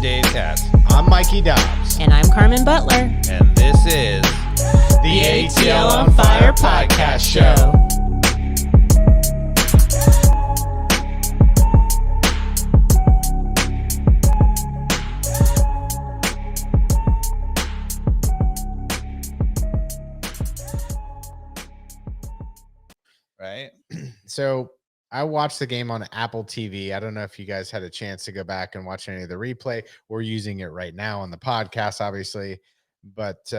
Dave Katz. I'm Mikey Dobbs. And I'm Carmen Butler. And this is the ATL On Fire podcast show. Right. So I watched the game on Apple TV. I don't know if you guys had a chance to go back and watch any of the replay. We're using it right now on the podcast, obviously. But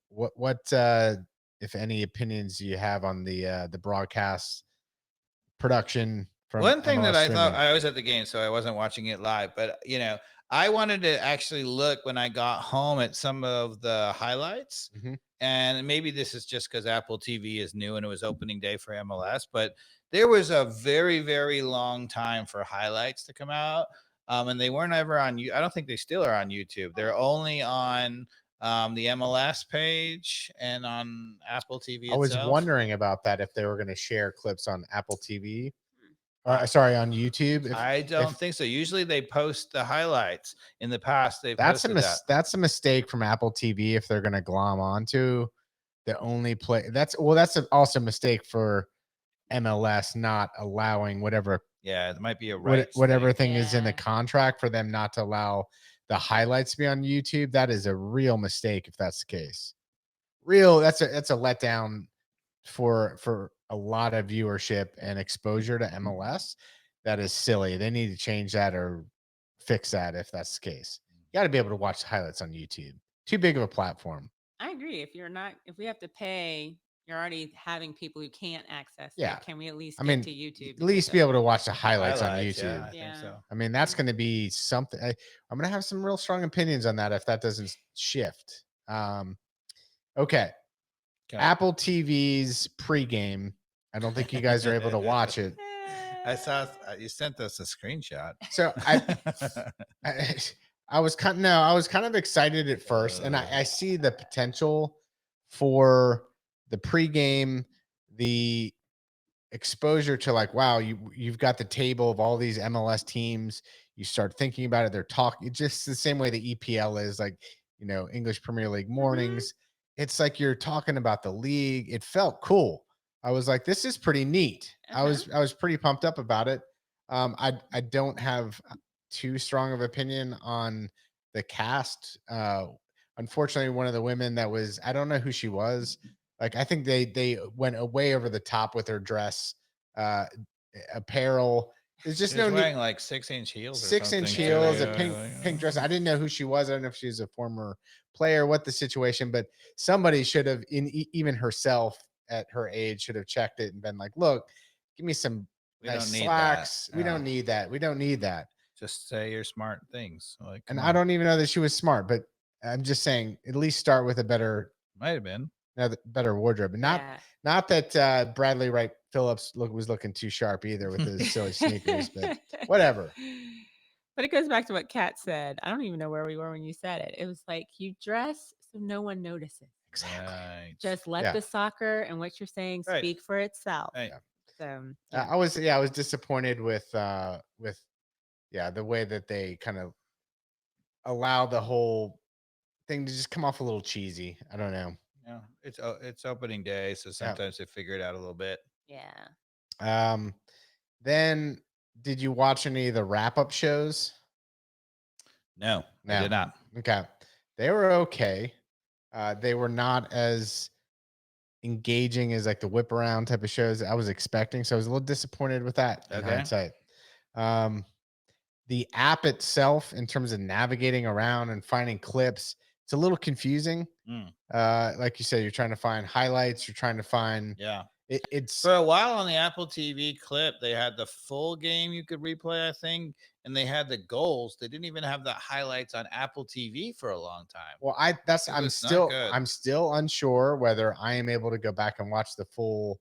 what if any opinions you have on the broadcast production from one thing MLS that I thought, streaming? I was at the game, so I wasn't watching it live, but I wanted to actually look when I got home at some of the highlights. Mm-hmm. And maybe this is just because Apple TV is new and it was opening day for MLS, but there was a very, very long time for highlights to come out. And they weren't ever on you. I don't think they still are on YouTube. They're only on the MLS page and on Apple TV. I was itself. wondering about that, if they were going to share clips on Apple TV. On YouTube. I don't think so. Usually they post the highlights. In the past, That's a mistake from Apple TV if they're going to glom onto the only play. That's also a mistake for MLS not allowing whatever. Yeah, it might be a whatever thing is in the contract for them not to allow the highlights to be on YouTube. That is a real mistake if that's the case. That's a letdown for a lot of viewership and exposure to MLS. That is silly. They need to change that or fix that if that's the case. You got to be able to watch the highlights on YouTube. Too big of a platform. I agree. If we have to pay, you're already having people who can't access Yeah. it. Can we at least get to YouTube? At least be able to watch the highlights on YouTube. Yeah, I think so. I mean, that's going to be something. I'm going to have some real strong opinions on that if that doesn't shift. Okay. Apple TV's pregame. I don't think you guys are able to watch it. I saw you sent us a screenshot. So I was kind of excited at first, and I see the potential for the pregame, the exposure to like, wow, you've got the table of all these MLS teams. You start thinking about it. They're talking just the same way the EPL is, like, English Premier League mornings. Mm-hmm. It's like you're talking about the league. It felt cool. I was like, this is pretty neat. Uh-huh. I was pretty pumped up about it. I don't have too strong of opinion on the cast. Unfortunately, one of the women I don't know who she was. Like, I think they went way over the top with her dress, apparel. There's just wearing like 6-inch heels. 6-inch heels, a pink dress. I didn't know who she was. I don't know if she's a former player, what the situation, but somebody should have, even herself at her age, should have checked it and been like, look, give me some nice slacks. We don't need that. We don't need that. Just say your smart things. And I don't even know that she was smart, but I'm just saying, at least start with a better, might have been better wardrobe. And not that Bradley Wright Phillips was looking too sharp either with his silly sneakers, but whatever. But it goes back to what Kat said. I don't even know where we were when you said it. It was like, you dress so no one notices. Exactly. Right. Just let the soccer and what you're saying speak for itself. Right. So I was disappointed with the way that they kind of allow the whole thing to just come off a little cheesy. I don't know. Yeah, it's opening day, so sometimes they figure it out a little bit. Yeah. Then did you watch any of the wrap-up shows? No, I did not. Okay. They were okay. They were not as engaging as like the whip around type of shows I was expecting. So I was a little disappointed with that in hindsight. The app itself, in terms of navigating around and finding clips, it's a little confusing. Like you said, you're trying to find highlights. You're trying to find. Yeah. It's for a while on the Apple TV clip, they had the full game you could replay, I think, and they had the goals. They didn't even have the highlights on Apple TV for a long time. Well, I'm still unsure whether I am able to go back and watch the full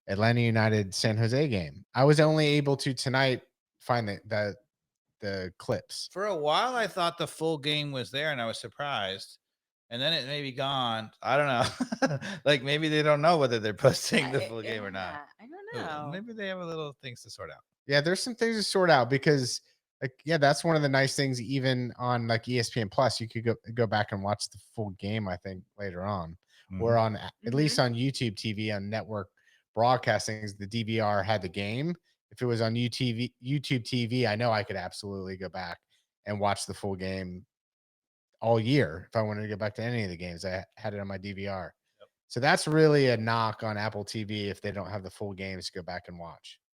Atlanta United San Jose game. I was only able to tonight find the clips. For a while, I thought the full game was there, and I was surprised. And then it may be gone. I don't know. Like, maybe they don't know whether they're posting the full game or not. I don't know. Maybe they have a little things to sort out. Yeah, there's some things to sort out because like, yeah, that's one of the nice things. Even on like ESPN Plus, you could go back and watch the full game. I think later on, or Mhm. on at least on YouTube TV on network broadcastings, the DVR had the game. If it was on YouTube TV, I know I could absolutely go back and watch the full game all year if I wanted to go back to any of the games. I had it on my DVR. So that's really a knock on Apple TV if they don't have the full games to go back and watch.